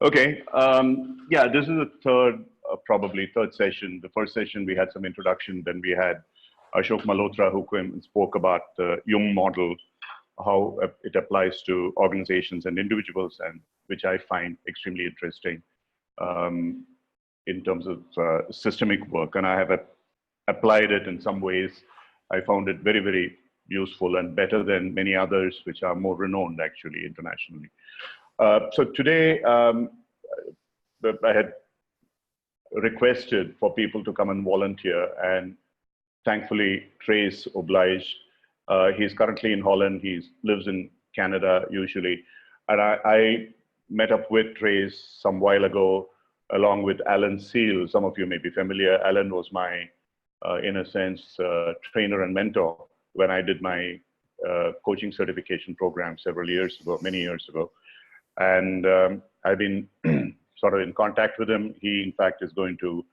Okay. Yeah, this is the third, probably third session. The first session we had some introduction. Then we had Ashok Malhotra who came and spoke about the Jung model, how it applies to organizations and individuals, and which I find extremely interesting um, in terms of systemic work. And I have applied it in some ways. I found it very, very useful and better than many others, which are more renowned actually internationally. So today, I had requested for people to come and volunteer, and thankfully, Trace obliged. He's currently in Holland. He lives in Canada usually, and I met up with Trace some while ago, along with Alan Seal. Some of you may be familiar. Alan was my, in a sense, trainer and mentor when I did my coaching certification program several years ago, many years ago. And I've been sort of in contact with him. He, in fact, is going to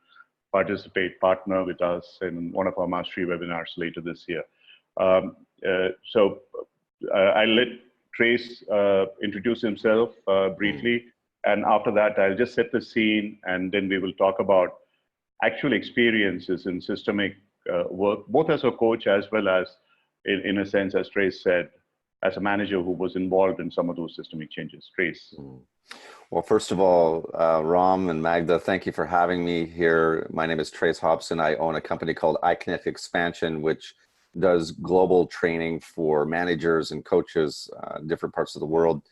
partner with us in one of our mastery webinars later this year. So I'll let Trace introduce himself briefly. And after that, I'll just set the scene, and then we will talk about actual experiences in systemic work, both as a coach as well as, in a sense, as Trace said, as a manager who was involved in some of those systemic changes. Trace. Well, first of all, Ram and Magda, thank you for having me here. My name is Trace Hobson. I own a company called iKinetic Expansion, which does global training for managers and coaches in different parts of the world.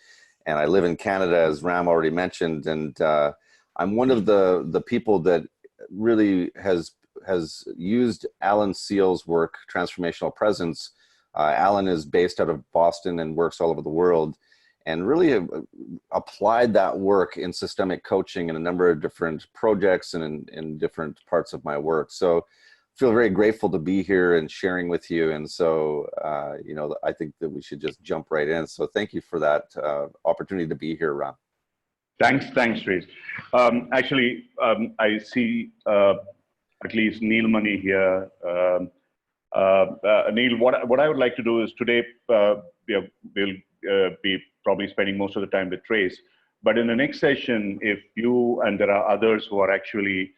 And I live in Canada, as Ram already mentioned. And I'm one of the people that really has used Alan Seal's work, Transformational Presence. Alan is based out of Boston and works all over the world, and really applied that work in systemic coaching in a number of different projects and in different parts of my work. So I feel very grateful to be here and sharing with you. And so, you know, I think that we should just jump right in. So thank you for that opportunity to be here, Ram. Thanks, Trace. Actually, I see at least Neil Money here. Neil, what I would like to do is today we'll be probably spending most of the time with Trace, but in the next session, if you and there are others who are actually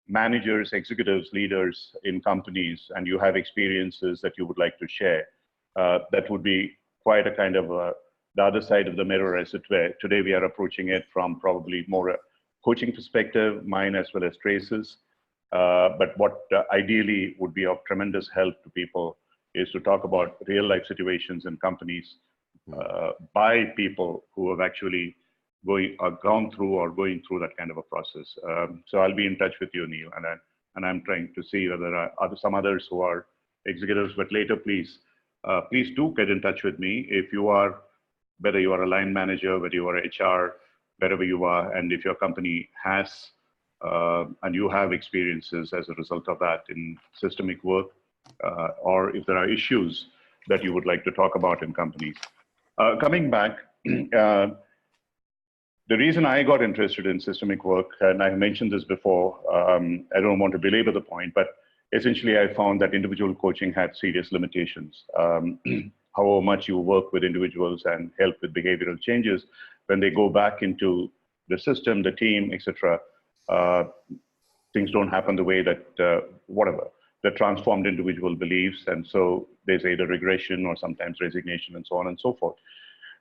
managers, executives, leaders in companies, and you have experiences that you would like to share, that would be quite a kind of the other side of the mirror, as it were. Today we are approaching it from probably more a coaching perspective, mine as well as Trace's. But what ideally would be of tremendous help to people is to talk about real life situations in companies by people who have actually gone through or going through that kind of a process. So I'll be in touch with you, Neil, and I'm trying to see whether there are some others who are executives. But later, please do get in touch with me if you are, whether you are a line manager, whether you are HR, wherever you are, and if your company has and you have experiences as a result of that in systemic work, or if there are issues that you would like to talk about in companies. Coming back, the reason I got interested in systemic work, and I mentioned this before, I don't want to belabor the point, but essentially I found that individual coaching had serious limitations. However much you work with individuals and help with behavioral changes, when they go back into the system, the team, etc., things don't happen the way that the transformed individual believes, and so there's either regression or sometimes resignation and so on and so forth.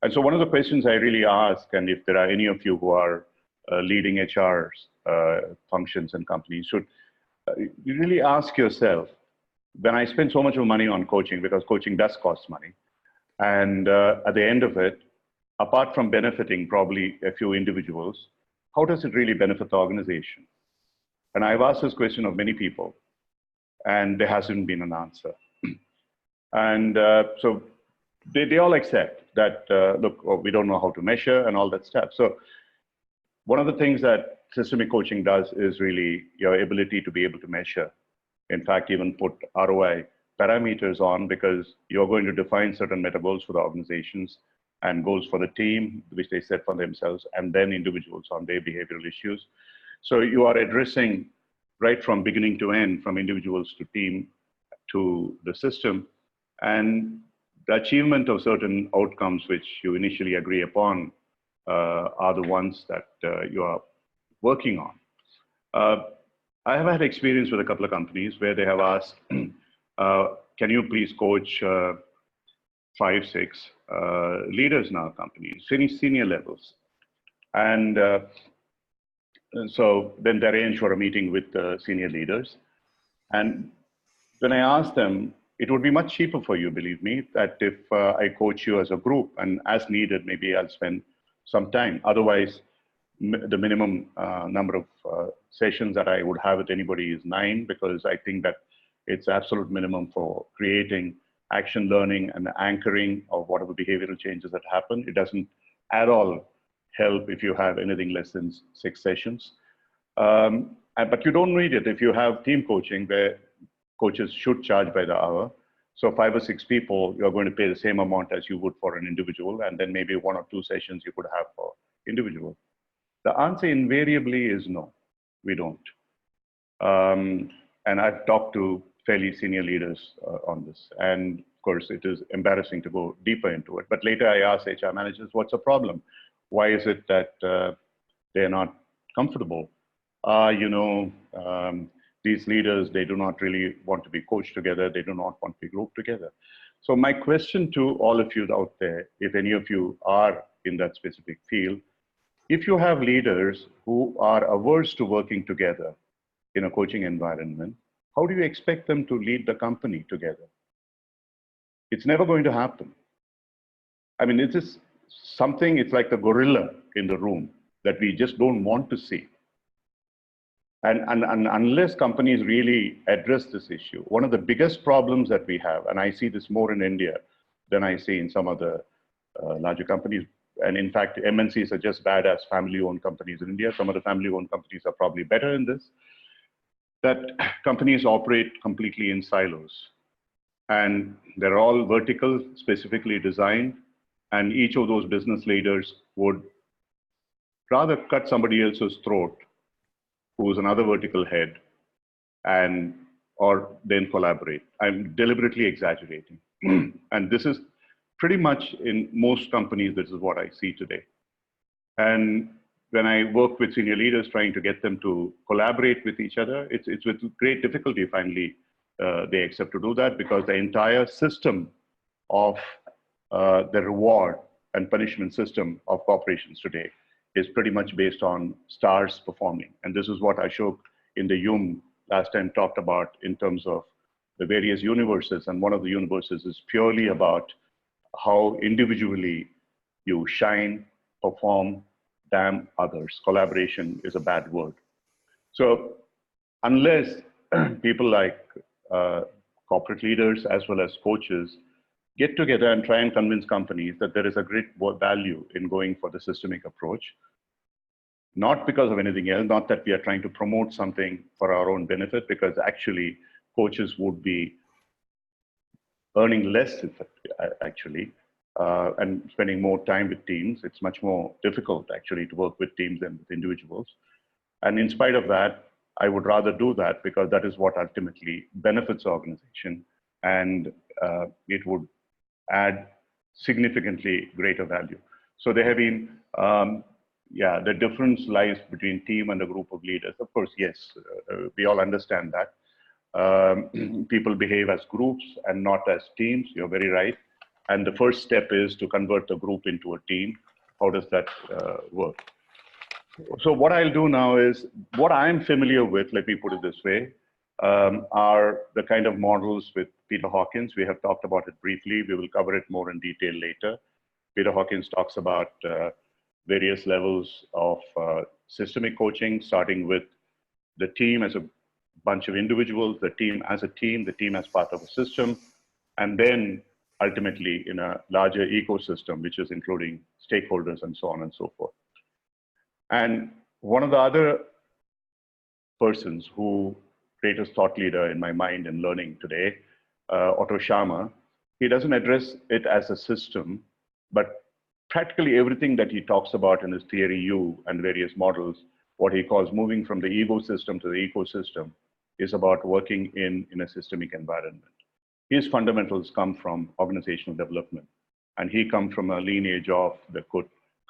And so one of the questions I really ask, and if there are any of you who are leading HR functions and companies, should you really ask yourself, when I spend so much of money on coaching, because coaching does cost money, and at the end of it, apart from benefiting probably a few individuals, how does it really benefit the organization? And I've asked this question of many people, and there hasn't been an answer. And so they all accept that, look, we don't know how to measure and all that stuff. So one of the things that systemic coaching does is really your ability to be able to measure. In fact, even put ROI parameters on, because you're going to define certain meta goals for the organizations and goals for the team, which they set for themselves, and then individuals on their behavioral issues. So you are addressing right from beginning to end, from individuals to team to the system, and the achievement of certain outcomes which you initially agree upon are the ones that you are working on. I have had experience with a couple of companies where they have asked, can you please coach 5, 6 leaders in our company, senior levels? And so then they arrange for a meeting with the senior leaders. And when I asked them, it would be much cheaper for you, believe me, that if I coach you as a group and as needed, maybe I'll spend some time. Otherwise, the minimum number of sessions that I would have with anybody is 9, because I think that it's absolute minimum for creating action learning and the anchoring of whatever behavioral changes that happen. It doesn't at all help if you have anything less than 6 sessions. But you don't need it if you have team coaching where coaches should charge by the hour. So 5 or 6 people, you're going to pay the same amount as you would for an individual, and then maybe 1 or 2 sessions you could have for individual. The answer invariably is no, we don't. And I've talked to fairly senior leaders on this. And of course, it is embarrassing to go deeper into it. But later I asked HR managers, what's the problem? Why is it that they're not comfortable? These leaders, they do not really want to be coached together. They do not want to be grouped together. So my question to all of you out there, if any of you are in that specific field, if you have leaders who are averse to working together in a coaching environment, how do you expect them to lead the company together? It's never going to happen. I mean, it's just something, it's like the gorilla in the room that we just don't want to see. And unless companies really address this issue, one of the biggest problems that we have, and I see this more in India than I see in some other larger companies, and in fact, MNCs are just bad as family-owned companies in India. Some of the family-owned companies are probably better in this, that companies operate completely in silos. And they're all vertical, specifically designed, and each of those business leaders would rather cut somebody else's throat who's another vertical head, or then collaborate. I'm deliberately exaggerating. And this is pretty much in most companies, this is what I see today. And when I work with senior leaders trying to get them to collaborate with each other, it's with great difficulty finally they accept to do that, because the entire system of the reward and punishment system of corporations today is pretty much based on stars performing. And this is what Ashok in the Hume last time talked about in terms of the various universes. And one of the universes is purely about how individually you shine, perform, damn others. Collaboration is a bad word. So unless people like corporate leaders as well as coaches get together and try and convince companies that there is a great value in going for the systemic approach, not because of anything else, not that we are trying to promote something for our own benefit, because actually coaches would be earning less, actually, and spending more time with teams. It's much more difficult, actually, to work with teams than with individuals. And in spite of that, I would rather do that because that is what ultimately benefits the organization, and it would add significantly greater value. So there have been, the difference lies between team and a group of leaders. Of course, yes, we all understand that. People behave as groups and not as teams. You're very right. And the first step is to convert the group into a team. How does that work? So what I'll do now is, what I'm familiar with, let me put it this way, are the kind of models with Peter Hawkins. We have talked about it briefly. We will cover it more in detail later. Peter Hawkins talks about various levels of systemic coaching, starting with the team as a bunch of individuals, the team as a team, the team as part of a system, and then ultimately in a larger ecosystem, which is including stakeholders and so on and so forth. And one of the other persons who greatest thought leader in my mind and learning today, Otto Scharmer, he doesn't address it as a system, but practically everything that he talks about in his theory U and various models, what he calls moving from the ego system to the ecosystem, is about working in a systemic environment. His fundamentals come from organizational development, and he comes from a lineage of the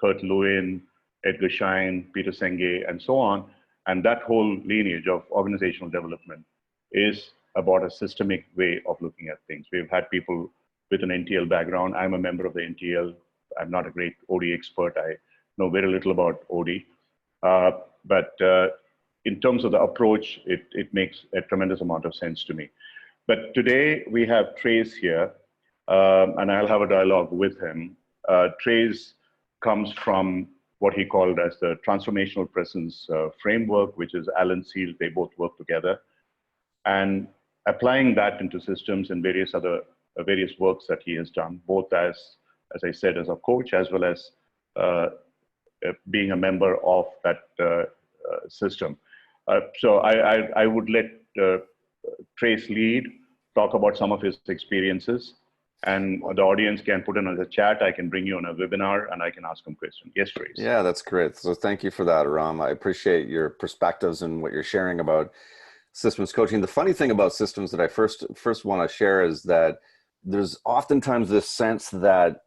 Kurt Lewin, Edgar Schein, Peter Senge, and so on. And that whole lineage of organizational development is about a systemic way of looking at things. We've had people with an NTL background. I'm a member of the NTL. I'm not a great OD expert. I know very little about OD. But in terms of the approach, it makes a tremendous amount of sense to me. But today we have Trace here, and I'll have a dialogue with him. Trace comes from what he called as the Transformational Presence framework, which is Alan Seals. They both work together. And applying that into systems and various other various works that he has done, both as I said, as a coach, as well as being a member of that system. So I would let Trace lead, talk about some of his experiences, and the audience can put in the chat. I can bring you on a webinar and I can ask him questions. Yes, Trace. Yeah, that's great. So thank you for that, Ram. I appreciate your perspectives and what you're sharing about systems coaching. The funny thing about systems that I first want to share is that there's oftentimes this sense that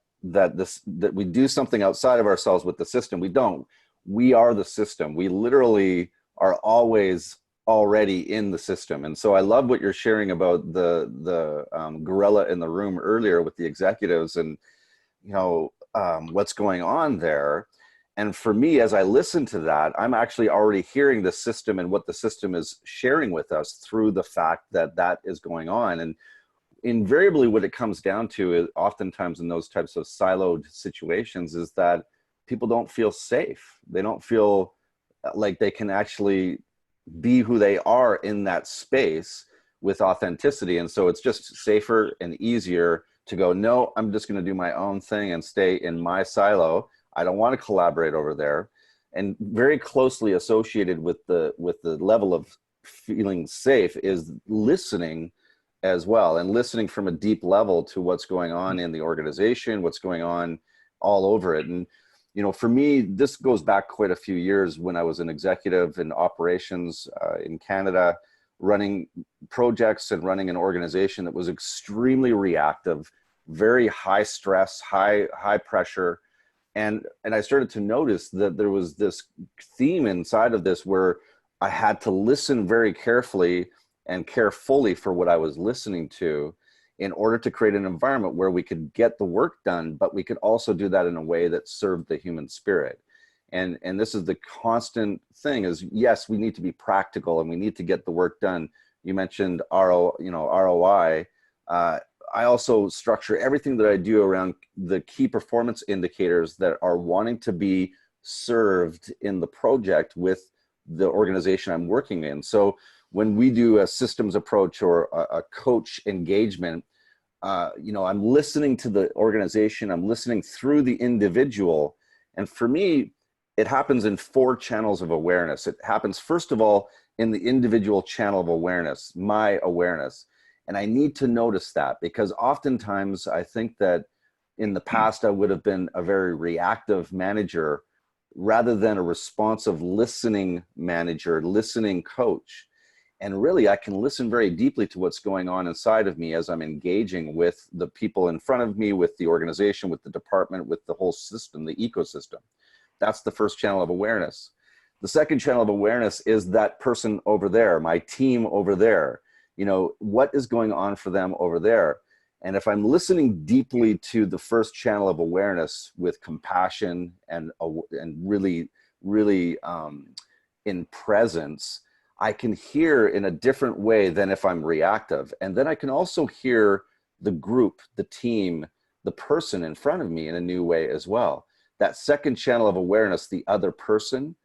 we do something outside of ourselves with the system. We don't. We are the system. We literally are always already in the system. And so I love what you're sharing about the gorilla in the room earlier with the executives and what's going on there. And for me, as I listen to that, I'm actually already hearing the system and what the system is sharing with us through the fact that that is going on. And invariably what it comes down to is oftentimes in those types of siloed situations is that people don't feel safe. They don't feel like they can actually be who they are in that space with authenticity. And so it's just safer and easier to go, no, I'm just going to do my own thing and stay in my silo. I don't want to collaborate over there. And very closely associated with the level of feeling safe is listening as well, and listening from a deep level to what's going on in the organization, what's going on all over it. And for me, this goes back quite a few years when I was an executive in operations in Canada, running projects and running an organization that was extremely reactive, very high stress, high pressure. And I started to notice that there was this theme inside of this where I had to listen very carefully and care fully for what I was listening to in order to create an environment where we could get the work done, but we could also do that in a way that served the human spirit. And this is the constant thing is, yes, we need to be practical and we need to get the work done. You mentioned ROI. I also structure everything that I do around the key performance indicators that are wanting to be served in the project with the organization I'm working in. So when we do a systems approach or a coach engagement, I'm listening to the organization, I'm listening through the individual. And for me, it happens in 4 channels of awareness. It happens, first of all, in the individual channel of awareness, my awareness. And I need to notice that because oftentimes I think that in the past, I would have been a very reactive manager rather than a responsive listening manager, listening coach. And really, I can listen very deeply to what's going on inside of me as I'm engaging with the people in front of me, with the organization, with the department, with the whole system, the ecosystem. That's the first channel of awareness. The second channel of awareness is that person over there, my team over there. What is going on for them over there? And if I'm listening deeply to the first channel of awareness with compassion and really, really in presence, I can hear in a different way than if I'm reactive. And then I can also hear the group, the team, the person in front of me in a new way as well. That second channel of awareness, the other person,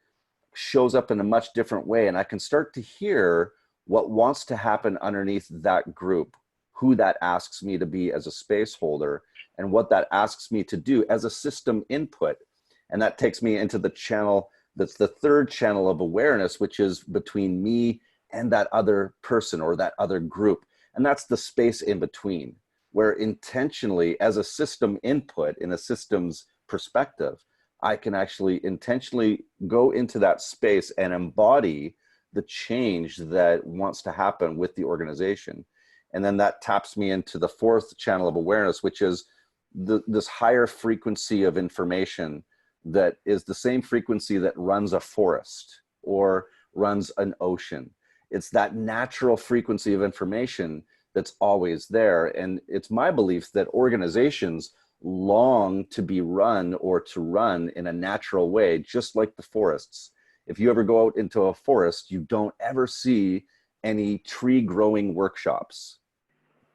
shows up in a much different way. And I can start to hear what wants to happen underneath that group, who that asks me to be as a space holder, and what that asks me to do as a system input. And that takes me into the channel that's the third channel of awareness, which is between me and that other person or that other group. And that's the space in between, where intentionally, as a system input in a systems perspective, I can actually intentionally go into that space and embody the change that wants to happen with the organization. And then that taps me into the fourth channel of awareness, which is this higher frequency of information that is the same frequency that runs a forest or runs an ocean. It's that natural frequency of information that's always there. And it's my belief that organizations long to be run or to run in a natural way, just like the forests. If you ever go out into a forest, you don't ever see any tree growing workshops.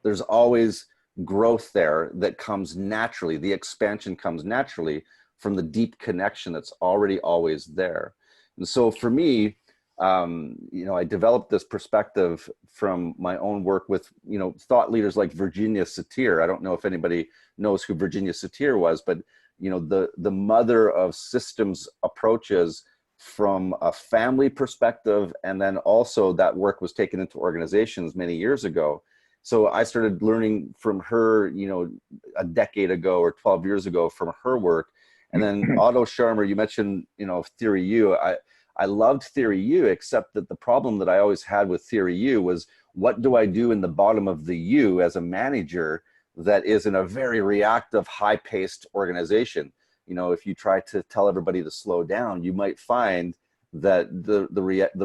There's always growth there that comes naturally. The expansion comes naturally from the deep connection that's already always there. And so for me, I developed this perspective from my own work with, thought leaders like Virginia Satir. I don't know if anybody knows who Virginia Satir was, but, the mother of systems approaches from a family perspective. And then also that work was taken into organizations many years ago. So I started learning from her, a decade ago or 12 years ago from her work. And then Otto Scharmer, you mentioned, Theory U. I loved Theory U, except that the problem that I always had with Theory U was, what do I do in the bottom of the U as a manager that is in a very reactive, high-paced organization? If you try to tell everybody to slow down, you might find that the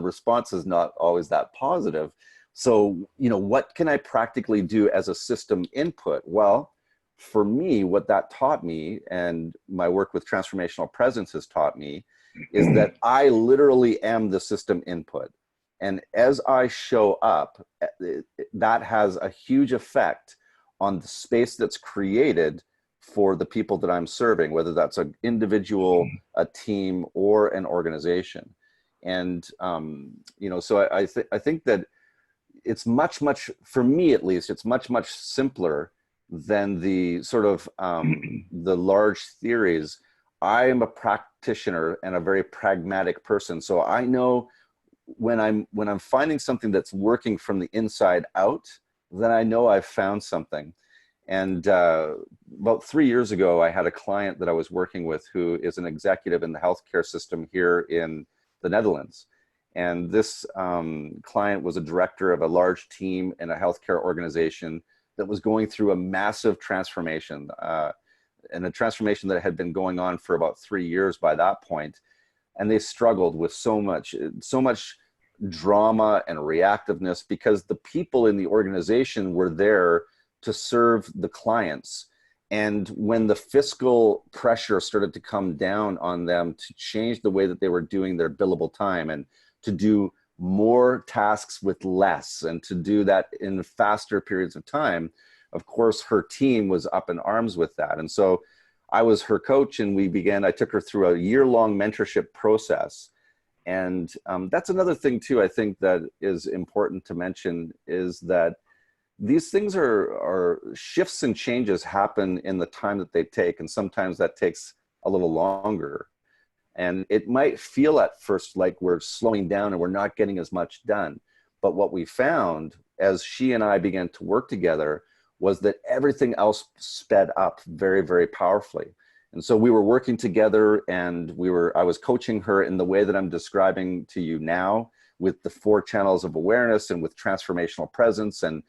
response is not always that positive. So, what can I practically do as a system input? Well, for me, what that taught me, and my work with transformational presence has taught me, is that I literally am the system input. And as I show up, that has a huge effect on the space that's created for the people that I'm serving, whether that's an individual, a team, or an organization. And, so I think that it's much, for me at least, it's much simpler than the sort of the large theories. I am a practitioner and a very pragmatic person. So I know when I'm finding something that's working from the inside out, then I know I've found something. And about 3 years ago, I had a client that I was working with who is an executive in the healthcare system here in the Netherlands. And this client was a director of a large team in a healthcare organization that was going through a massive transformation, and a transformation that had been going on for about 3 years by that point. And they struggled with so much drama and reactiveness because the people in the organization were there to serve the clients. And when the fiscal pressure started to come down on them to change the way that they were doing their billable time and to do more tasks with less and to do that in faster periods of time, of course, her team was up in arms with that. And so I was her coach, and I took her through a year-long mentorship process. And that's another thing too, I think that is important to mention, is that these things are shifts and changes happen in the time that they take. And sometimes that takes a little longer. And it might feel at first like we're slowing down and we're not getting as much done. But what we found as she and I began to work together was that everything else sped up very, very powerfully. And so we were working together, and I was coaching her in the way that I'm describing to you now, with the 4 channels of awareness and with transformational presence. And,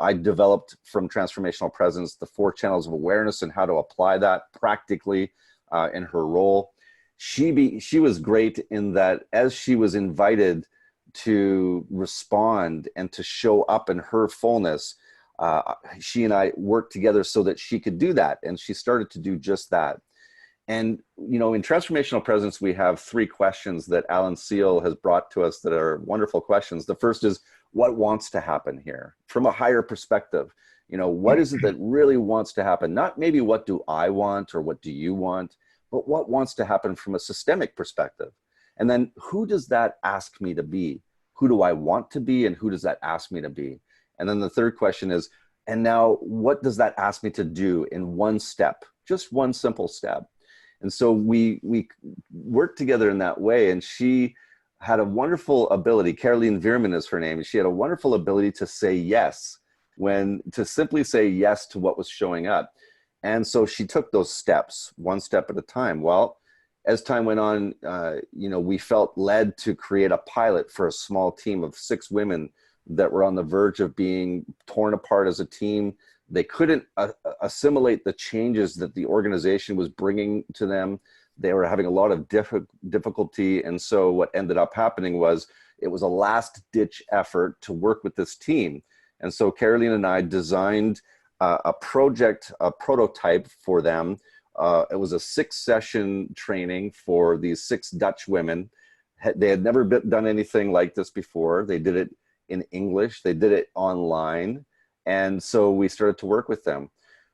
I developed from transformational presence the 4 channels of awareness and how to apply that practically in her role. She was great in that as she was invited to respond and to show up in her fullness, she and I worked together so that she could do that. And she started to do just that. And, in transformational presence, we have 3 questions that Alan Seal has brought to us that are wonderful questions. The first is, what wants to happen here from a higher perspective? What is it that really wants to happen? Not maybe what do I want or what do you want, but what wants to happen from a systemic perspective? And then who does that ask me to be? Who do I want to be, and who does that ask me to be? And then the third question is, and now what does that ask me to do in one step, just one simple step? And so we worked together in that way, and she had a wonderful ability. Caroline Veerman is her name. And she had a wonderful ability to say yes, to simply say yes to what was showing up. And so she took those steps, one step at a time. Well, as time went on, we felt led to create a pilot for a small team of 6 women that were on the verge of being torn apart as a team. They couldn't assimilate the changes that the organization was bringing to them. they were having a lot of difficulty. And so what ended up happening was it was a last ditch effort to work with this team. And so Caroline and I designed a prototype for them. It was a 6-session training for these 6 Dutch women. They had never done anything like this before. They did it in English. They did it online. And so we started to work with them.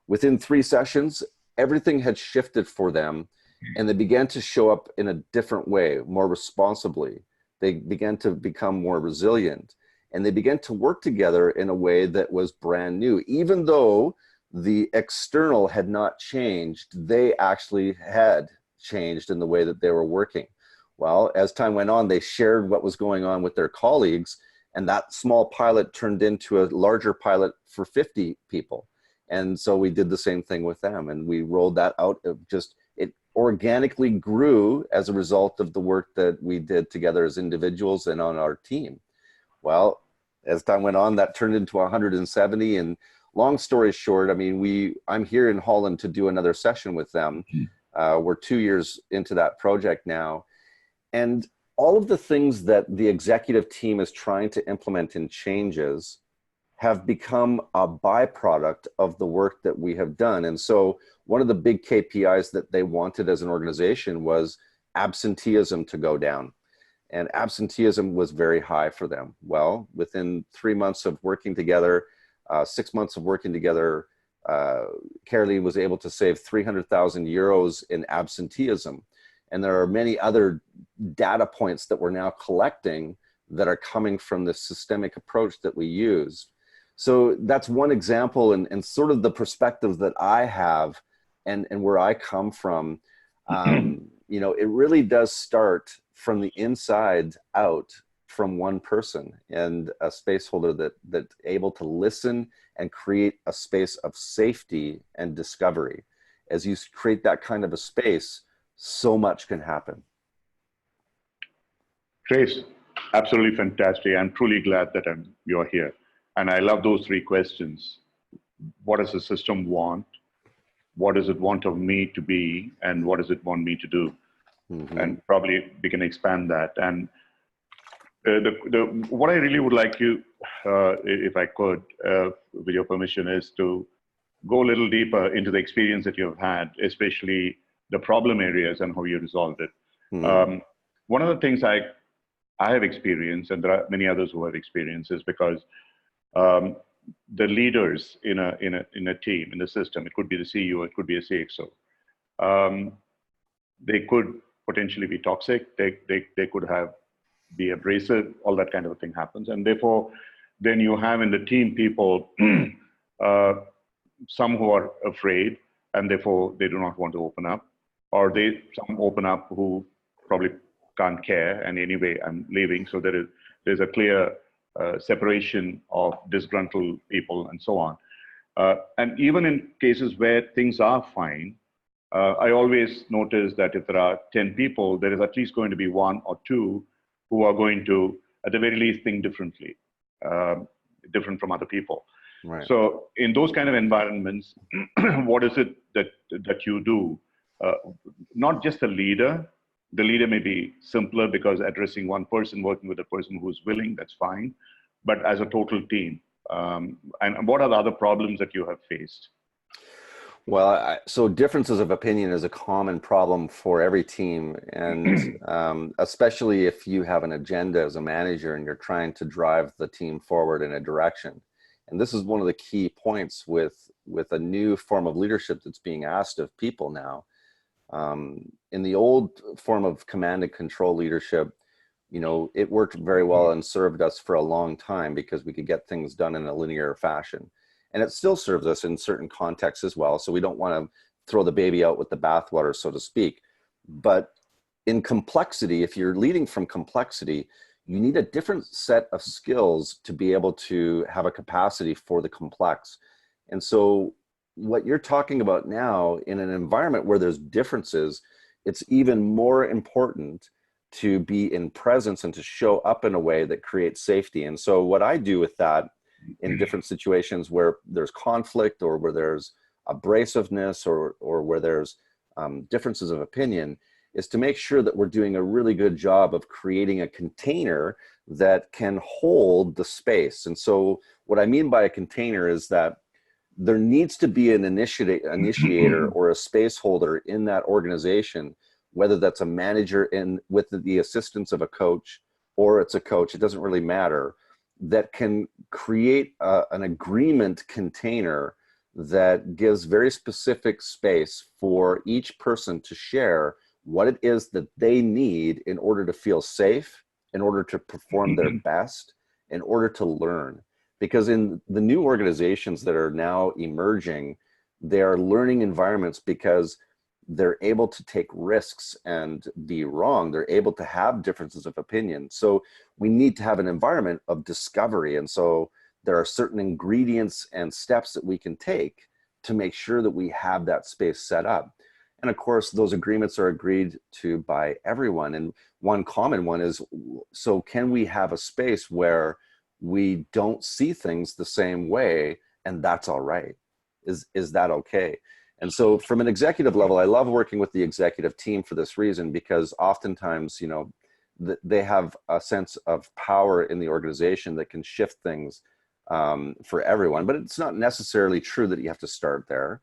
Within 3 sessions, everything had shifted for them, and they began to show up in a different way, more responsibly. They began to become more resilient, and they began to work together in a way that was brand new. Even though the external had not changed, they actually had changed in the way that they were working. Well, as time went on, they shared what was going on with their colleagues, and that small pilot turned into a larger pilot for 50 people. And so we did the same thing with them, and we rolled that out. It organically grew as a result of the work that we did together as individuals and on our team. Well, as time went on, that turned into 170. And long story short, I mean, I'm here in Holland to do another session with them. We're 2 years into that project now. And all of the things that the executive team is trying to implement in changes have become a byproduct of the work that we have done. And so one of the big KPIs that they wanted as an organization was absenteeism to go down. And absenteeism was very high for them. Well, within 3 months of working together, 6 months of working together, Caroline was able to save 300,000 euros in absenteeism. And there are many other data points that we're now collecting that are coming from the systemic approach that we use. So that's one example, and sort of the perspective that I have and where I come from. You know, it really does start from the inside out, from one person and a space holder that's able to listen and create a space of safety and discovery. As you create that kind of a space, so much can happen. Trace, absolutely fantastic. I'm truly glad that you're here. And I love those 3 questions. What does the system want? What does it want of me to be? And what does it want me to do? And probably we can expand that. And what I really would like you, if I could, with your permission, is to go a little deeper into the experience that you've had, especially the problem areas and how you resolved it. One of the things I have experienced, and there are many others who have experienced, is because the leaders in a team, in the system, it could be the CEO, it could be a CXO, they could potentially be toxic, they could be abrasive, all that kind of a thing happens. And therefore, then you have in the team people, some who are afraid, and therefore they do not want to open up, or some open up who probably can't care, and anyway, I'm leaving. So there's a clear separation of disgruntled people and so on. And even in cases where things are fine, I always notice that if there are 10 people, there is at least going to be 1 or 2 who are going to, at the very least, think differently, different from other people. Right. So in those kind of environments, what is it that you do? Not just the leader may be simpler because addressing one person, working with a person who's willing, that's fine. But as a total team, and what are the other problems that you have faced? Well, so differences of opinion is a common problem for every team. And especially if you have an agenda as a manager and you're trying to drive the team forward in a direction. And this is one of the key points with a new form of leadership that's being asked of people now. In the old form of command and control leadership, you know, it worked very well and served us for a long time because we could get things done in a linear fashion. And it still serves us in certain contexts as well. So we don't want to throw the baby out with the bathwater, so to speak. But in complexity, if you're leading from complexity, you need a different set of skills to be able to have a capacity for the complex. And so what you're talking about now, in an environment where there's differences, it's even more important to be in presence and to show up in a way that creates safety. And so what I do with that in different situations where there's conflict or where there's abrasiveness or where there's differences of opinion is to make sure that we're doing a really good job of creating a container that can hold the space. And so what I mean by a container is that there needs to be an initiator or a space holder in that organization, whether that's a manager in with the assistance of a coach, or it's a coach, it doesn't really matter, that can create an agreement container that gives very specific space for each person to share what it is that they need in order to feel safe, in order to perform their best, in order to learn. Because in the new organizations that are now emerging, they are learning environments because they're able to take risks and be wrong. They're able to have differences of opinion. So we need to have an environment of discovery. And so there are certain ingredients and steps that we can take to make sure that we have that space set up. And of course, those agreements are agreed to by everyone. And one common one is, so can we have a space where we don't see things the same way, and that's all right? Is that okay? And so from an executive level, I love working with the executive team for this reason, because oftentimes, you know, they have a sense of power in the organization that can shift things for everyone, but it's not necessarily true that you have to start there.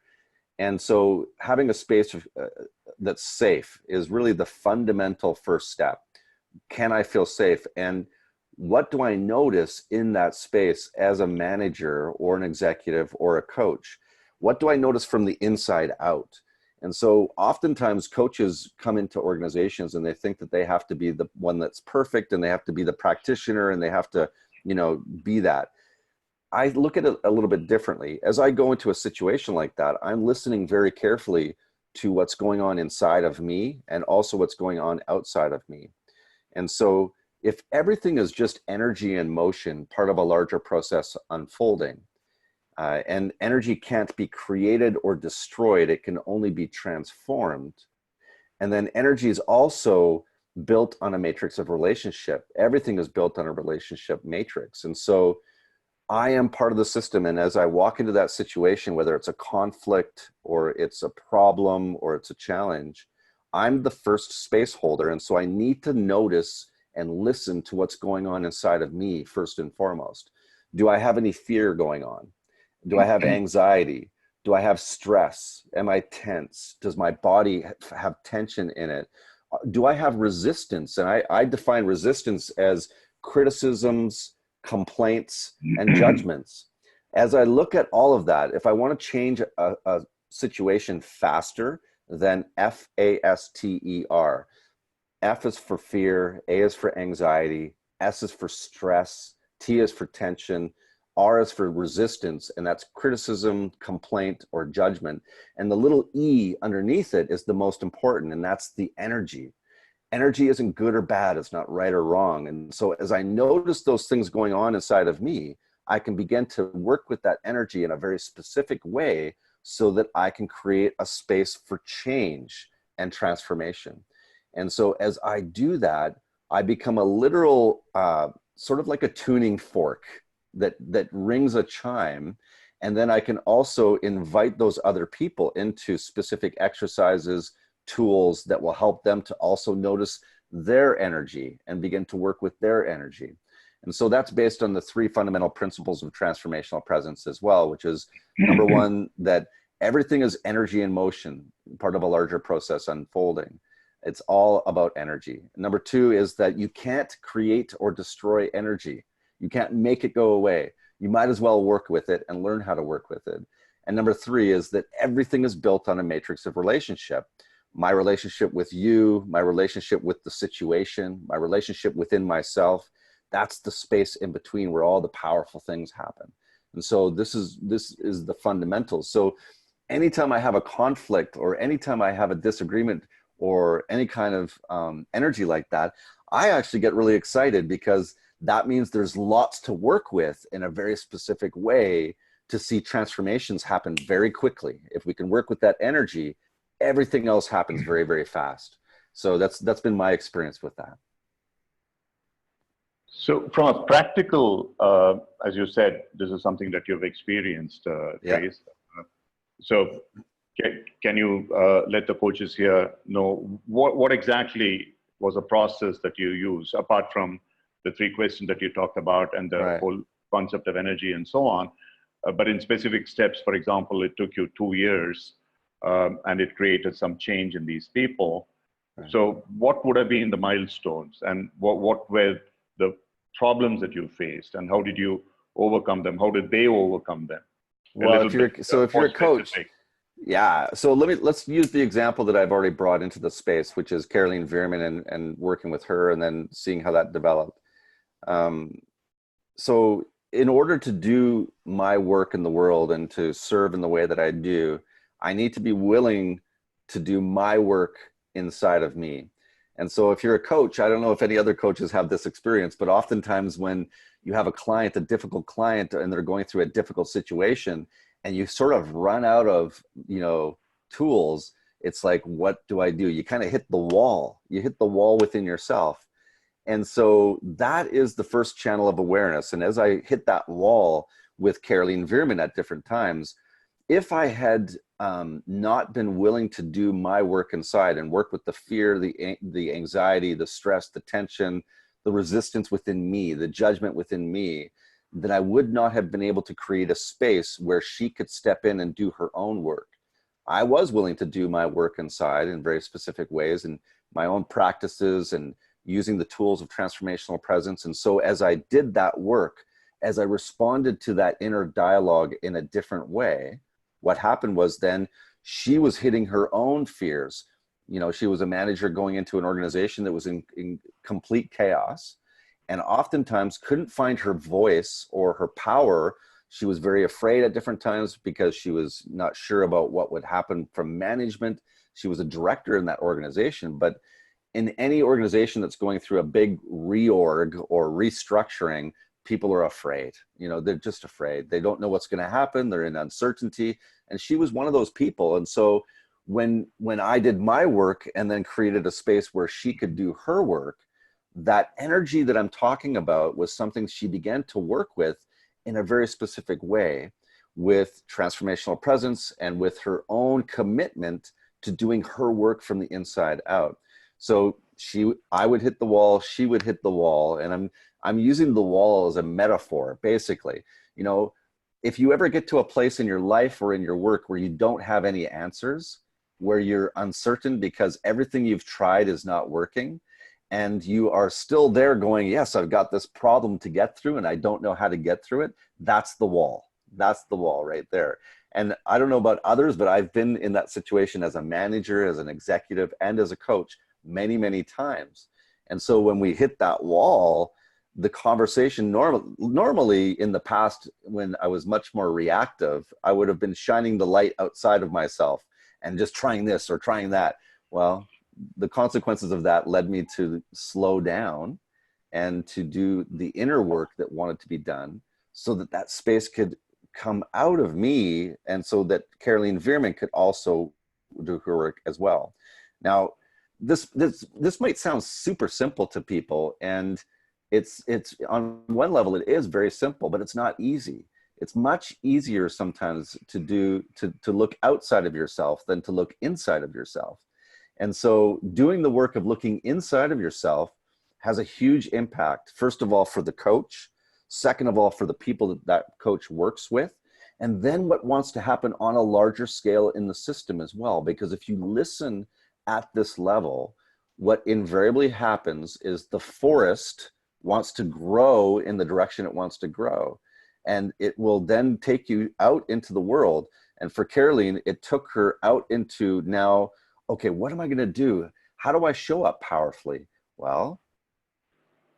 And so having a space that's safe is really the fundamental first step. Can I feel safe? And what do I notice in that space as a manager or an executive or a coach? What do I notice from the inside out? And so oftentimes coaches come into organizations and they think that they have to be the one that's perfect, and they have to be the practitioner, and they have to, you know, be that. I look at it a little bit differently. As I go into a situation like that, I'm listening very carefully to what's going on inside of me and also what's going on outside of me. And so if everything is just energy and motion, part of a larger process unfolding, and energy can't be created or destroyed, it can only be transformed. And then energy is also built on a matrix of relationship. Everything is built on a relationship matrix. And so I am part of the system. And as I walk into that situation, whether it's a conflict or it's a problem or it's a challenge, I'm the first space holder. And so I need to notice and listen to what's going on inside of me first and foremost. Do I have any fear going on? Do I have anxiety? Do I have stress? Am I tense? Does my body have tension in it? Do I have resistance? And I define resistance as criticisms, complaints, and judgments. As I look at all of that, if I want to change a situation faster, then FASTER. F is for fear, A is for anxiety, S is for stress, T is for tension, R is for resistance, and that's criticism, complaint, or judgment. And the little E underneath it is the most important, and that's the energy. Energy isn't good or bad, it's not right or wrong. And so as I notice those things going on inside of me, I can begin to work with that energy in a very specific way so that I can create a space for change and transformation. And so as I do that, I become a literal, sort of like a tuning fork that rings a chime. And then I can also invite those other people into specific exercises, tools that will help them to also notice their energy and begin to work with their energy. And so that's based on the 3 fundamental principles of transformational presence as well, which is number 1, that everything is energy in motion, part of a larger process unfolding. It's all about energy. Number 2 is that you can't create or destroy energy. You can't make it go away. You might as well work with it and learn how to work with it. And number 3 is that everything is built on a matrix of relationship. My relationship with you, my relationship with the situation, my relationship within myself, that's the space in between where all the powerful things happen. And so this is the fundamentals. So anytime I have a conflict or anytime I have a disagreement or any kind of energy like that, I actually get really excited, because that means there's lots to work with in a very specific way to see transformations happen very quickly. If we can work with that energy, everything else happens very, very fast. So that's been my experience with that. So from a practical, as you said, this is something that you've experienced, Trace. So Can you let the coaches here know what exactly was the process that you use, apart from the three questions that you talked about and the Right. whole concept of energy and so on? But in specific steps, for example, it took you 2 years and it created some change in these people. Right. So what would have been the milestones, and what were the problems that you faced, and how did you overcome them? How did they overcome them? Well, if you're a coach, specific. yeah. So let's use the example that I've already brought into the space, which is Caroline Veerman, and working with her and then seeing how that developed. So in order to do my work in the world and to serve in the way that I do, I need to be willing to do my work inside of me. And so if you're a coach, I don't know if any other coaches have this experience, but oftentimes when you have a client, a difficult client, and they're going through a difficult situation, and you sort of run out of, tools, it's like, what do I do? You kind of hit the wall. You hit the wall within yourself. And so that is the first channel of awareness. And as I hit that wall with Caroline Veerman at different times, if I had not been willing to do my work inside and work with the fear, the anxiety, the stress, the tension, the resistance within me, the judgment within me, then I would not have been able to create a space where she could step in and do her own work. I was willing to do my work inside in very specific ways and my own practices and using the tools of transformational presence. And so as I did that work, as I responded to that inner dialogue in a different way, what happened was then she was hitting her own fears. She was a manager going into an organization that was in complete chaos and oftentimes couldn't find her voice or her power. She was very afraid at different times because she was not sure about what would happen from management. She was a director in that organization, but in any organization that's going through a big reorg or restructuring, people are afraid. They're just afraid. They don't know what's going to happen. They're in uncertainty. And she was one of those people. And so when I did my work and then created a space where she could do her work, that energy that I'm talking about was something she began to work with in a very specific way, with transformational presence and with her own commitment to doing her work from the inside out. So I would hit the wall, she would hit the wall, and I'm using the wall as a metaphor, basically. If you ever get to a place in your life or in your work where you don't have any answers, where you're uncertain because everything you've tried is not working, and you are still there going, yes, I've got this problem to get through and I don't know how to get through it, that's the wall. That's the wall right there. And I don't know about others, but I've been in that situation as a manager, as an executive, and as a coach many, many times. And so when we hit that wall, the conversation normally in the past, when I was much more reactive, I would have been shining the light outside of myself and just trying this or trying that. Well, the consequences of that led me to slow down and to do the inner work that wanted to be done so that that space could come out of me, and so that Caroline Veerman could also do her work as well. Now, this might sound super simple to people, and it's on one level it is very simple, but it's not easy. It's much easier sometimes to look outside of yourself than to look inside of yourself. And so doing the work of looking inside of yourself has a huge impact, first of all, for the coach, second of all, for the people that coach works with, and then what wants to happen on a larger scale in the system as well. Because if you listen at this level, what invariably happens is the forest wants to grow in the direction it wants to grow. And it will then take you out into the world. And for Caroline, it took her out into now, okay, what am I going to do? How do I show up powerfully? Well,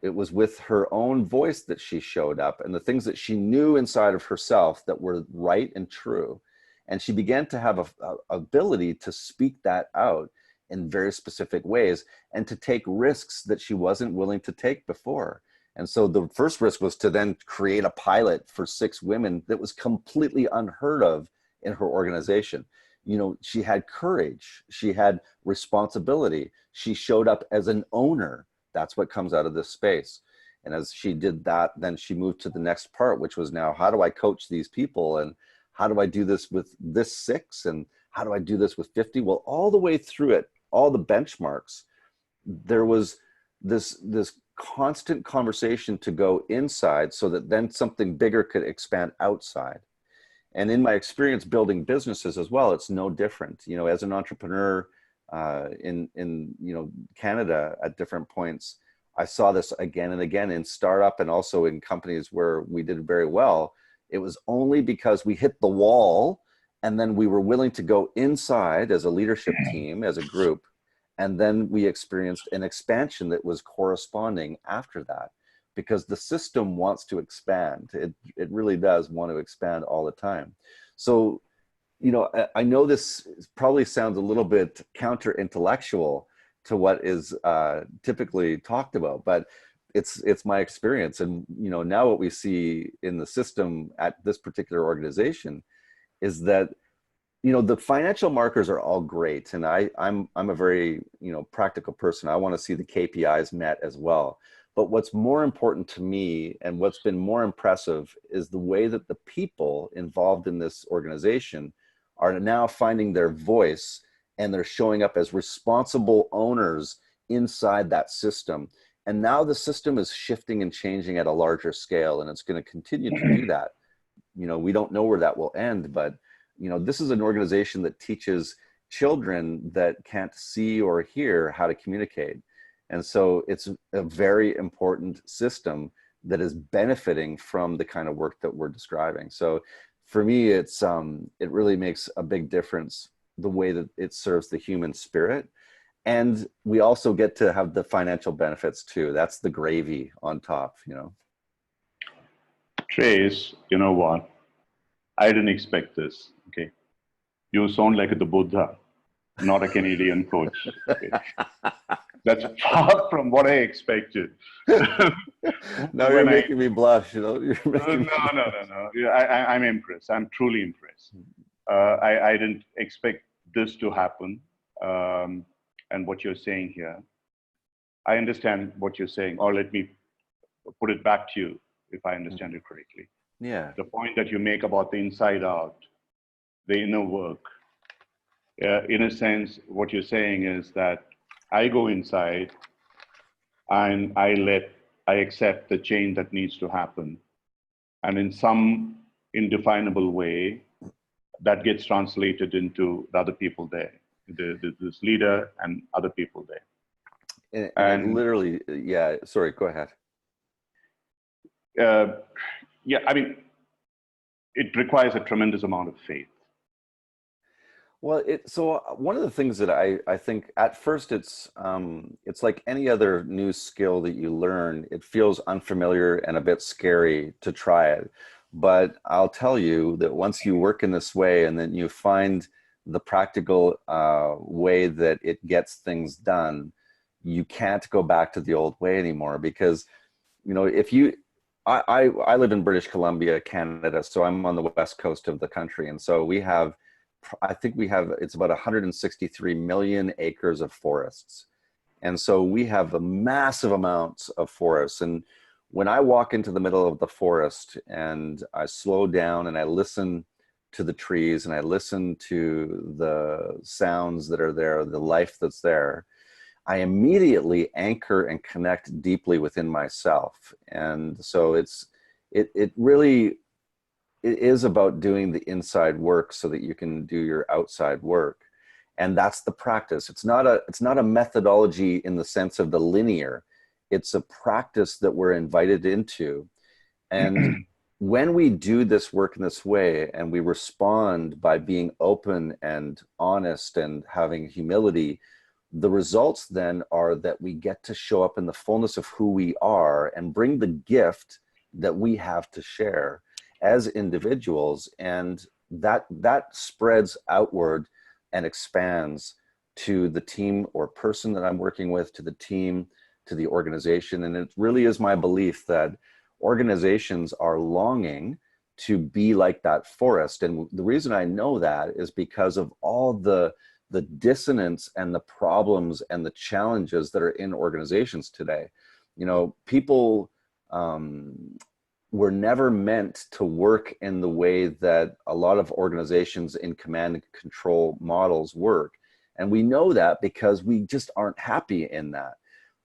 it was with her own voice that she showed up and the things that she knew inside of herself that were right and true. And she began to have a ability to speak that out in very specific ways and to take risks that she wasn't willing to take before. And so the first risk was to then create a pilot for 6 women that was completely unheard of in her organization. She had courage, she had responsibility, she showed up as an owner. That's what comes out of this space. And as she did that, then she moved to the next part, which was now, how do I coach these people? And how do I do this with this 6? And how do I do this with 50? Well, all the way through it, all the benchmarks, there was this constant conversation to go inside so that then something bigger could expand outside. And in my experience building businesses as well, it's no different. You know, as an entrepreneur in Canada at different points, I saw this again and again in startup and also in companies where we did very well. It was only because we hit the wall and then we were willing to go inside as a leadership team, as a group, and then we experienced an expansion that was corresponding after that, because the system wants to expand. It really does want to expand all the time. So, you know, I know this probably sounds a little bit counter-intellectual to what is typically talked about, but it's my experience. And, you know, now what we see in the system at this particular organization is that, you know, the financial markers are all great. And I'm a very, you know, practical person. I want to see the KPIs met as well. But what's more important to me and what's been more impressive is the way that the people involved in this organization are now finding their voice, and they're showing up as responsible owners inside that system. And now the system is shifting and changing at a larger scale, and it's going to continue to do that. You know, we don't know where that will end, but, you know, this is an organization that teaches children that can't see or hear how to communicate. And so it's a very important system that is benefiting from the kind of work that we're describing. So for me, it's it really makes a big difference the way that it serves the human spirit. And we also get to have the financial benefits too. That's the gravy on top, you know. Trace, you know what? I didn't expect this. Okay. You sound like the Buddha, not a Canadian coach. Okay. That's far from what I expected. Now you're making me blush, you know. No. I'm impressed. I'm truly impressed. I didn't expect this to happen. And what you're saying here, I understand what you're saying, or let me put it back to you if I understand it correctly. Yeah. The point that you make about the inside out, the inner work, in a sense, what you're saying is that I go inside and I accept the change that needs to happen. And in some indefinable way, that gets translated into the other people there, this leader and other people there. And literally, yeah, sorry, go ahead. Yeah, I mean, it requires a tremendous amount of faith. Well, so one of the things that I think at first it's like any other new skill that you learn, it feels unfamiliar and a bit scary to try it. But I'll tell you that once you work in this way and then you find the practical way that it gets things done, you can't go back to the old way anymore. Because, you know, I live in British Columbia, Canada, so I'm on the west coast of the country. And so it's about 163 million acres of forests. And so we have a massive amounts of forests. And when I walk into the middle of the forest and I slow down and I listen to the trees and I listen to the sounds that are there, the life that's there, I immediately anchor and connect deeply within myself. And so it is about doing the inside work so that you can do your outside work. And that's the practice. It's not a methodology in the sense of the linear. It's a practice that we're invited into. And when we do this work in this way and we respond by being open and honest and having humility, the results then are that we get to show up in the fullness of who we are and bring the gift that we have to share as individuals, and that spreads outward and expands to the team or person that I'm working with, to the team, to the organization. And it really is my belief that organizations are longing to be like that forest. And the reason I know that is because of all the dissonance and the problems and the challenges that are in organizations today. You know, people we're never meant to work in the way that a lot of organizations in command and control models work. And we know that because we just aren't happy in that.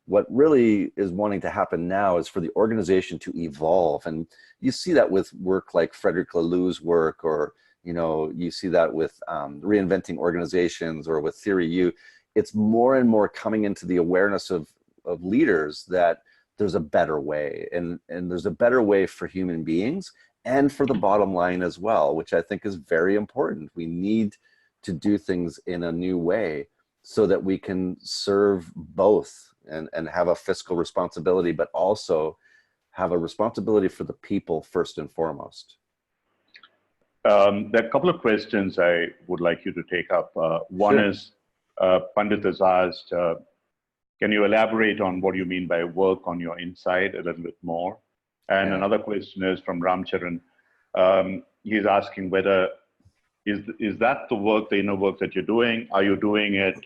What really is wanting to happen now is for the organization to evolve. And you see that with work like Frederick Laloux's work, or, you know, you see that with reinventing organizations, or with Theory U. It's more and more coming into the awareness of leaders that there's a better way, and there's a better way for human beings and for the bottom line as well, which I think is very important. We need to do things in a new way so that we can serve both and have a fiscal responsibility, but also have a responsibility for the people first and foremost. There are a couple of questions I would like you to take up. One Sure. is, Pandit has asked, can you elaborate on what you mean by work on your inside a little bit more? And Yeah. another question is from Ramcharan. He's asking whether, is that the work, the inner work that you're doing? Are you doing it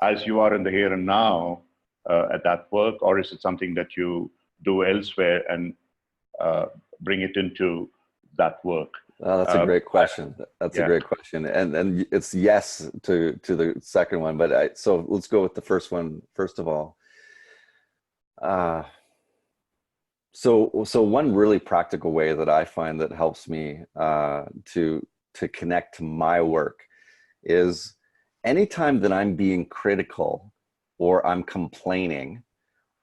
as you are in the here and now at that work, or is it something that you do elsewhere and bring it into that work? Oh, that's a great question. That's a great question. And it's yes to the second one, but so let's go with the first one first of all. So one really practical way that I find that helps me to connect to my work is anytime that I'm being critical, or I'm complaining,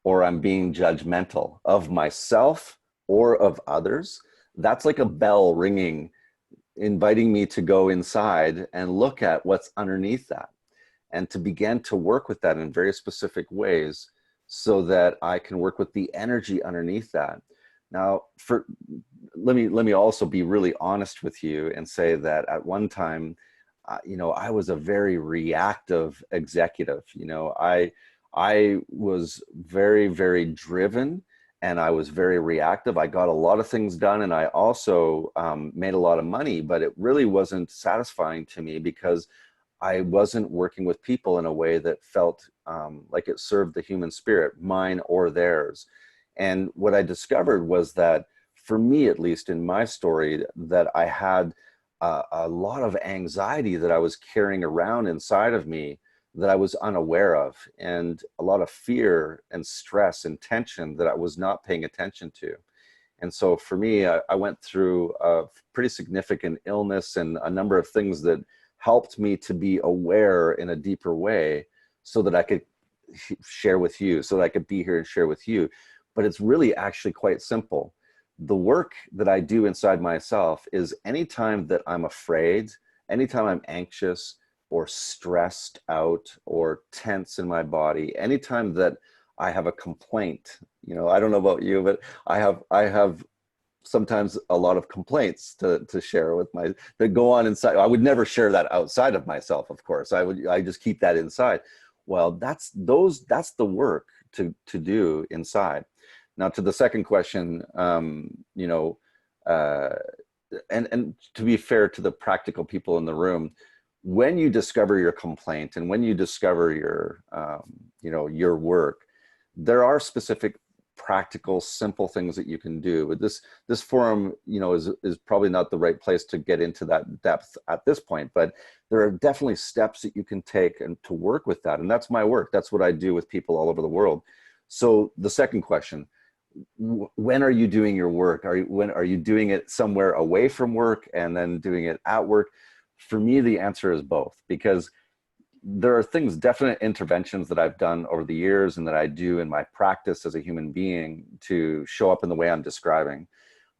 or I'm being judgmental of myself or of others, that's like a bell ringing, inviting me to go inside and look at what's underneath that, and to begin to work with that in very specific ways so that I can work with the energy underneath that. Now, let me also be really honest with you and say that at one time, you know, I was a very reactive executive. You know, I was very, very driven, and I was very reactive. I got a lot of things done, and I also made a lot of money, but it really wasn't satisfying to me because I wasn't working with people in a way that felt like it served the human spirit, mine or theirs. And what I discovered was that, for me, at least in my story, that I had a lot of anxiety that I was carrying around inside of me that I was unaware of, and a lot of fear and stress and tension that I was not paying attention to. And so for me, I went through a pretty significant illness and a number of things that helped me to be aware in a deeper way so that I could share with you, so that I could be here and share with you. But it's really actually quite simple. The work that I do inside myself is anytime that I'm afraid, anytime I'm anxious or stressed out or tense in my body, anytime that I have a complaint, you know, I don't know about you, but I have sometimes a lot of complaints to share with that go on inside. I would never share that outside of myself, of course. I just keep that inside. Well, that's the work to do inside. Now, to the second question, you know, and to be fair to the practical people in the room, when you discover your complaint and when you discover your, you know, your work, there are specific, practical, simple things that you can do. But this forum, you know, is probably not the right place to get into that depth at this point. But there are definitely steps that you can take and to work with that. And that's my work. That's what I do with people all over the world. So the second question: when are you doing your work? When are you doing it somewhere away from work and then doing it at work? For me, the answer is both, because there are things, definite interventions that I've done over the years and that I do in my practice as a human being to show up in the way I'm describing.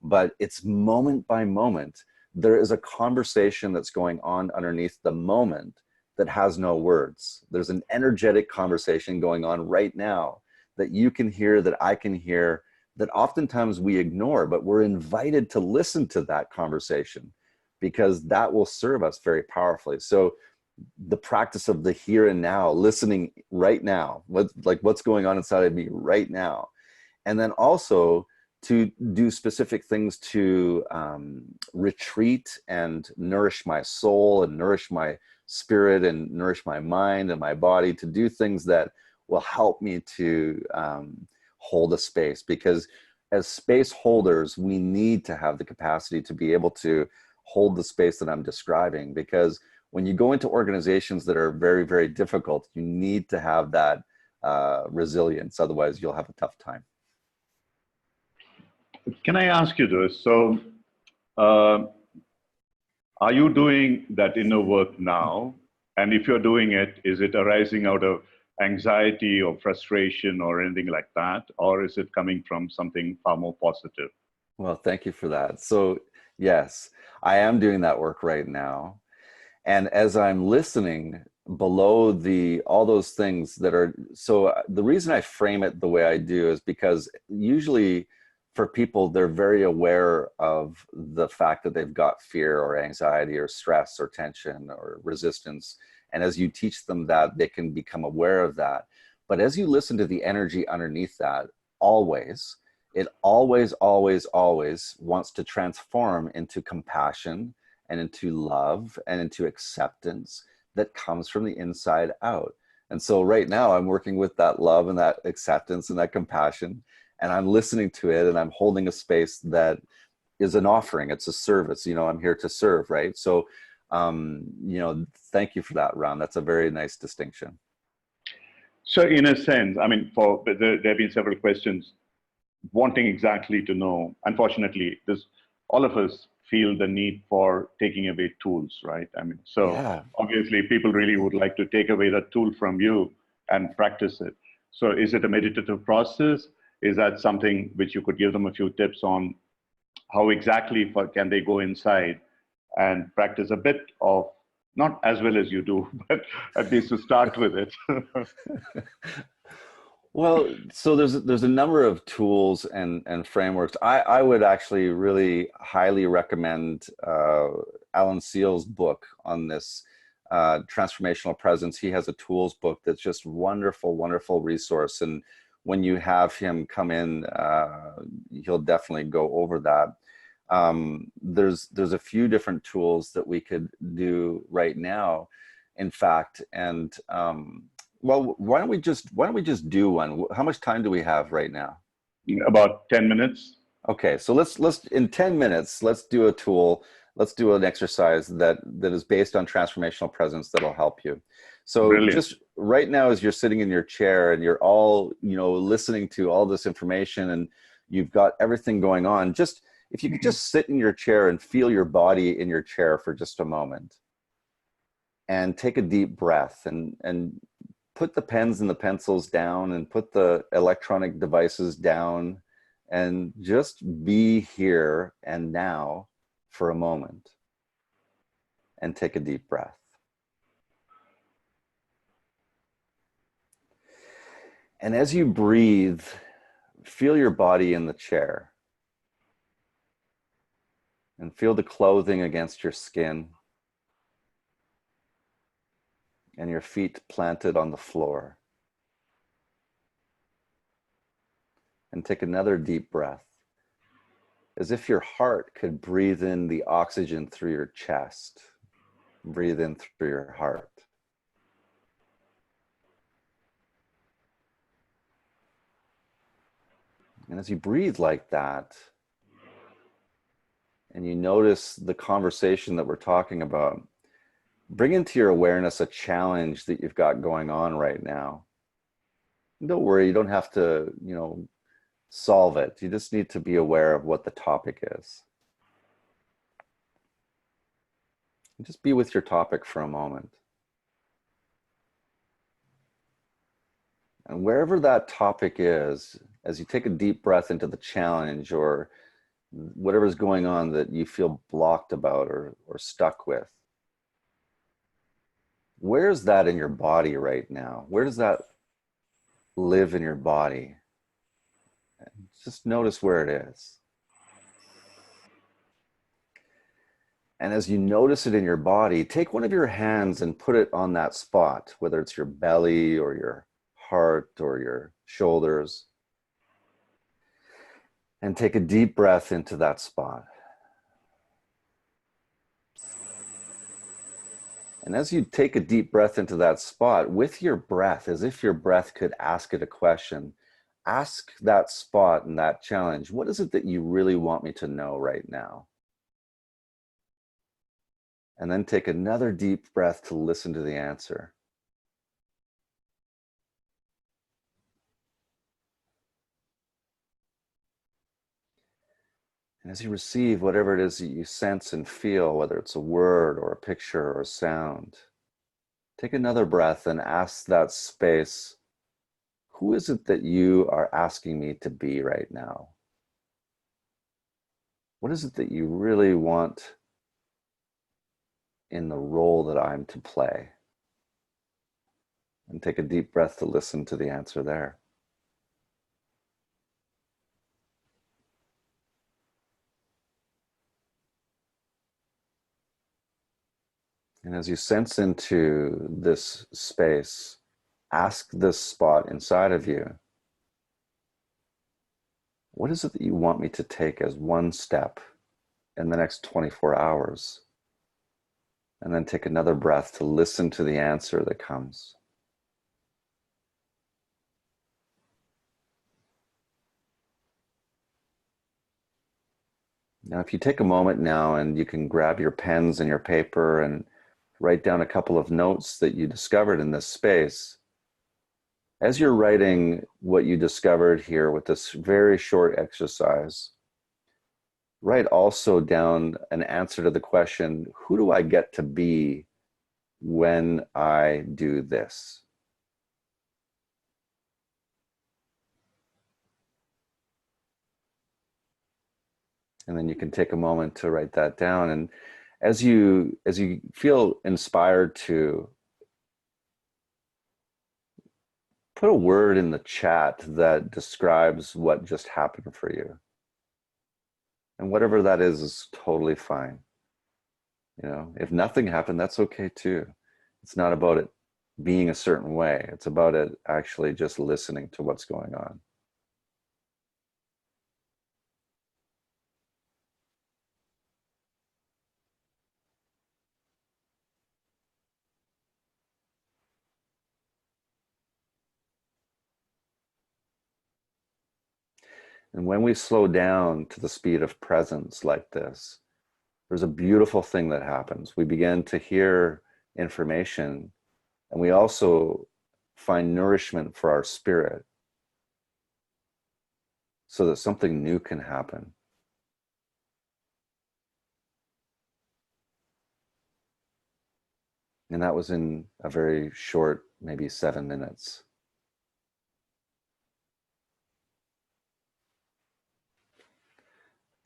But it's moment by moment. There is a conversation that's going on underneath the moment that has no words. There's an energetic conversation going on right now that you can hear, that I can hear, that oftentimes we ignore, but we're invited to listen to that conversation because that will serve us very powerfully. So the practice of the here and now, listening right now, what's going on inside of me right now. And then also to do specific things to retreat and nourish my soul and nourish my spirit and nourish my mind and my body, to do things that will help me to hold a space. Because as space holders, we need to have the capacity to be able to hold the space that I'm describing, because when you go into organizations that are very, very difficult, you need to have that resilience. Otherwise, you'll have a tough time. Can I ask you this? So, uh, are you doing that inner work now? And if you're doing it, is it arising out of anxiety or frustration or anything like that? Or is it coming from something far more positive? Well, thank you for that. So, yes, I am doing that work right now. And as I'm listening below all those things that are, so the reason I frame it the way I do is because usually for people, they're very aware of the fact that they've got fear or anxiety or stress or tension or resistance. And as you teach them that, they can become aware of that. But as you listen to the energy underneath that, it always, always, always wants to transform into compassion and into love and into acceptance that comes from the inside out. And so right now I'm working with that love and that acceptance and that compassion, and I'm listening to it, and I'm holding a space that is an offering. It's a service. I'm here to serve, right? So, thank you for that, Ram. That's a very nice distinction. So, in a sense, I mean, there have been several questions wanting exactly to know. Unfortunately, all of us feel the need for taking away tools, right? I mean, so Yeah. obviously people really would like to take away that tool from you and practice it. So is it a meditative process? Is that something which you could give them a few tips on how exactly can they go inside and practice a bit of, not as well as you do, but at least to start with it? Well, so there's a number of tools and frameworks. I would actually really highly recommend Alan Seale's book on this, transformational presence. He has a tools book that's just wonderful, wonderful resource. And when you have him come in, he'll definitely go over that. There's a few different tools that we could do right now, in fact, and well, why don't we just do one? How much time do we have right now? About 10 minutes. Okay, so let's in 10 minutes, let's do a tool. Let's do an exercise that is based on transformational presence that'll help you. So Brilliant. Just right now, as you're sitting in your chair and you're all, listening to all this information and you've got everything going on, if you could just sit in your chair and feel your body in your chair for just a moment and take a deep breath and put the pens and the pencils down and put the electronic devices down and just be here and now for a moment and take a deep breath. And as you breathe, feel your body in the chair and feel the clothing against your skin and your feet planted on the floor. And take another deep breath, as if your heart could breathe in the oxygen through your chest. Breathe in through your heart. And as you breathe like that, and you notice the conversation that we're talking about, bring into your awareness a challenge that you've got going on right now. And don't worry, you don't have to, solve it. You just need to be aware of what the topic is. And just be with your topic for a moment. And wherever that topic is, as you take a deep breath into the challenge or whatever's going on that you feel blocked about or stuck with, where's that in your body right now? Where does that live in your body? Just notice where it is. And as you notice it in your body, take one of your hands and put it on that spot, whether it's your belly or your heart or your shoulders. And take a deep breath into that spot. And as you take a deep breath into that spot, with your breath, as if your breath could ask it a question, ask that spot and that challenge, what is it that you really want me to know right now? And then take another deep breath to listen to the answer. And as you receive whatever it is that you sense and feel, whether it's a word or a picture or a sound, take another breath and ask that space, who is it that you are asking me to be right now? What is it that you really want in the role that I'm to play? And take a deep breath to listen to the answer there. And as you sense into this space, ask this spot inside of you, what is it that you want me to take as one step in the next 24 hours? And then take another breath to listen to the answer that comes. Now, if you take a moment now and you can grab your pens and your paper and write down a couple of notes that you discovered in this space. As you're writing what you discovered here with this very short exercise, write also down an answer to the question, who do I get to be when I do this? And then you can take a moment to write that down. And as you feel inspired to, put a word in the chat that describes what just happened for you. And whatever that is totally fine. You know, if nothing happened, that's okay too. It's not about it being a certain way. It's about it actually just listening to what's going on. And when we slow down to the speed of presence like this, there's a beautiful thing that happens. We begin to hear information, and we also find nourishment for our spirit so that something new can happen. And that was in a very short, maybe 7 minutes.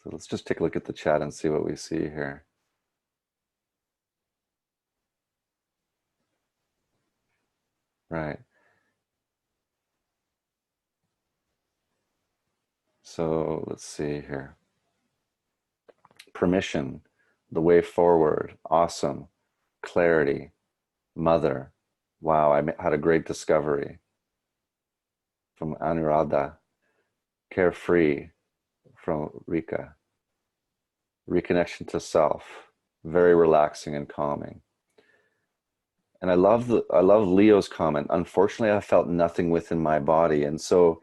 So let's just take a look at the chat and see what we see here. Right. So let's see here. Permission, the way forward, awesome, clarity, mother. Wow, I had a great discovery. From Anuradha. Carefree from Rika. Reconnection to self, very relaxing and calming. And I love Leo's comment. Unfortunately, I felt nothing within my body. And so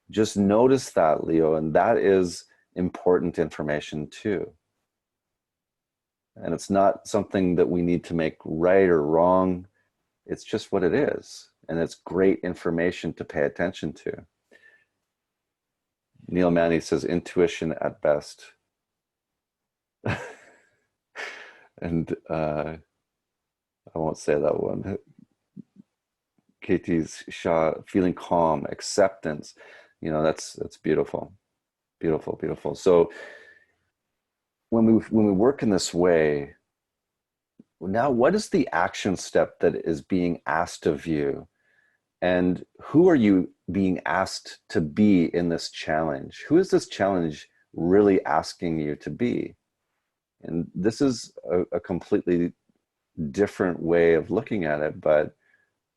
just notice that, Leo, and that is important information too. And it's not something that we need to make right or wrong. It's just what it is. And it's great information to pay attention to. Neil Manny says, intuition at best. And I won't say that one. Katie's Shah, feeling calm, acceptance. You know, that's beautiful. Beautiful, beautiful. So when we work in this way, now what is the action step that is being asked of you? And who are you being asked to be in this challenge? Who is this challenge really asking you to be? And this is a completely different way of looking at it, but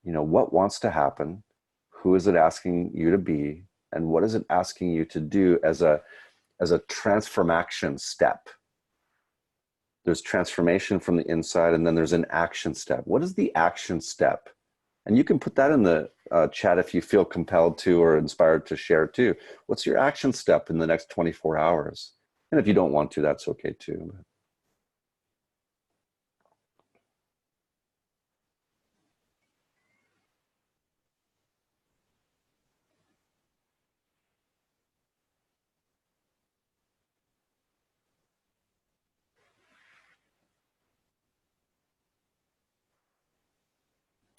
you know, what wants to happen? Who is it asking you to be? And what is it asking you to do as a transformation step? There's transformation from the inside, and then there's an action step. What is the action step? And you can put that in the chat if you feel compelled to or inspired to share too. What's your action step in the next 24 hours? And if you don't want to, that's okay too.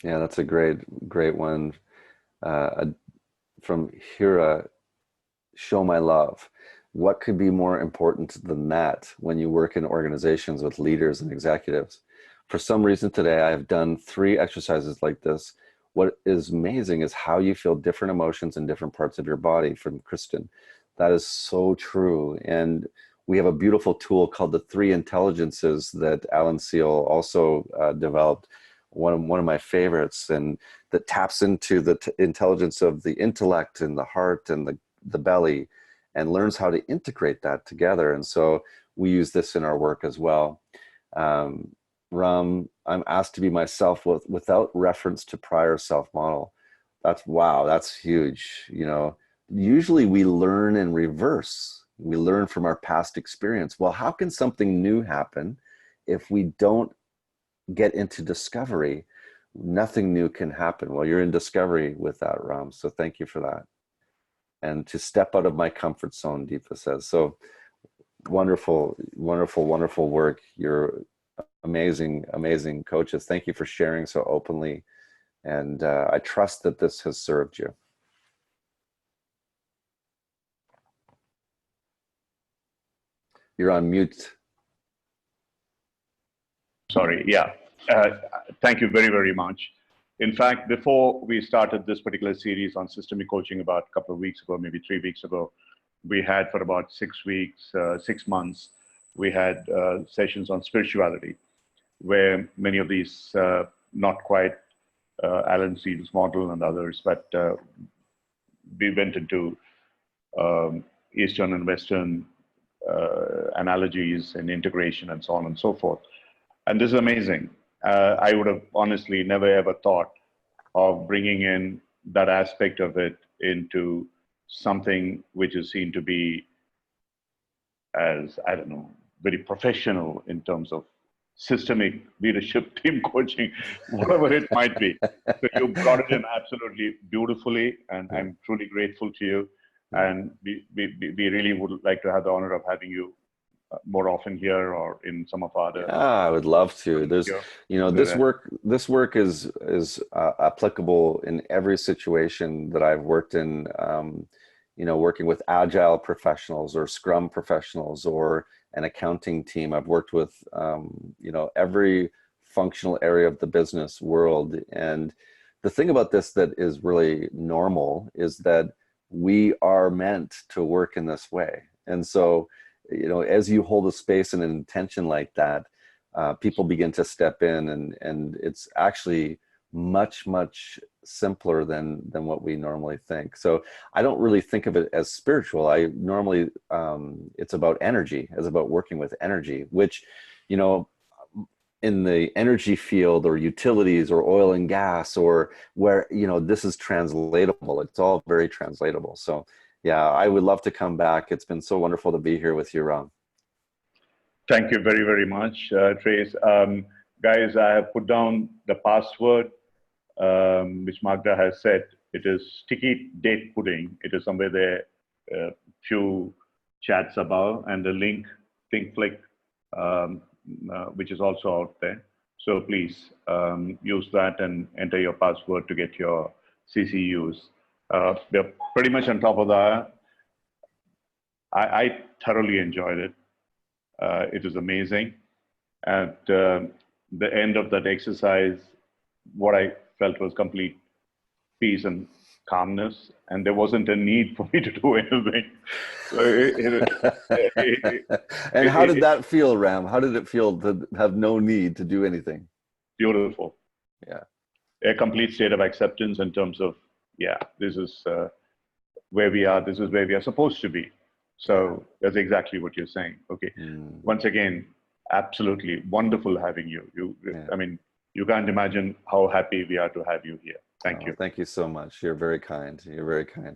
Yeah, that's a great one. From Hira, show my love. What could be more important than that when you work in organizations with leaders and executives? For some reason today, I have done 3 exercises like this. What is amazing is how you feel different emotions in different parts of your body, from Kristen. That is so true. And we have a beautiful tool called the 3 intelligences that Alan Seal also developed. One of my favorites, and that taps into the intelligence of the intellect and the heart and the belly, and learns how to integrate that together. And so we use this in our work as well. Ram, I'm asked to be myself without reference to prior self model. Wow, that's huge. You know, usually we learn in reverse. We learn from our past experience. Well, how can something new happen if we don't get into discovery? Nothing new can happen. Well, you're in discovery with that, Ram. So thank you for that. And to step out of my comfort zone, Deepa says. So wonderful, wonderful, wonderful work. You're amazing, amazing coaches. Thank you for sharing so openly. And I trust that this has served you. You're on mute. Sorry, yeah. Thank you very, very much. In fact, before we started this particular series on systemic coaching about a couple of weeks ago, maybe 3 weeks ago, we had for about 6 weeks, 6 months, we had sessions on spirituality, where many of these, not quite Alan Seal's model and others, but we went into Eastern and Western analogies and integration and so on and so forth. And this is amazing. I would have honestly never ever thought of bringing in that aspect of it into something which is seen to be as, I don't know, very professional in terms of systemic leadership, team coaching, whatever it might be. So you brought it in absolutely beautifully, and I'm truly grateful to you. And we really would like to have the honor of having you more often here or in some of our other. I would love to. There's, you know, this work is applicable in every situation that I've worked in. You know, working with agile professionals or scrum professionals or an accounting team. I've worked with, you know, every functional area of the business world. And the thing about this that is really normal is that we are meant to work in this way. And so, you know, as you hold a space and an intention like that, people begin to step in, and it's actually much, much simpler than what we normally think. So I don't really think of it as spiritual. I normally, it's about energy, it's about working with energy, which, you know, in the energy field or utilities or oil and gas or where, you know, this is translatable. It's all very translatable. So yeah, I would love to come back. It's been so wonderful to be here with you, Ram. Thank you very, very much, Trace. Guys, I have put down the password, which Magda has said. It is sticky date pudding. It is somewhere there, few chats above, and the link, ThinkFlick, which is also out there. So please use that and enter your password to get your CCUs. We're pretty much on top of that. I thoroughly enjoyed it. It was amazing. At the end of that exercise, what I felt was complete peace and calmness, and there wasn't a need for me to do anything. So and how did that feel, Ram? How did it feel to have no need to do anything? Beautiful. Yeah. A complete state of acceptance in terms of, yeah, this is where we are. This is where we are supposed to be. So that's exactly what you're saying. Okay. Once again, absolutely wonderful having you. I mean, you can't imagine how happy we are to have you here. Thank you. Thank you so much. You're very kind. You're very kind.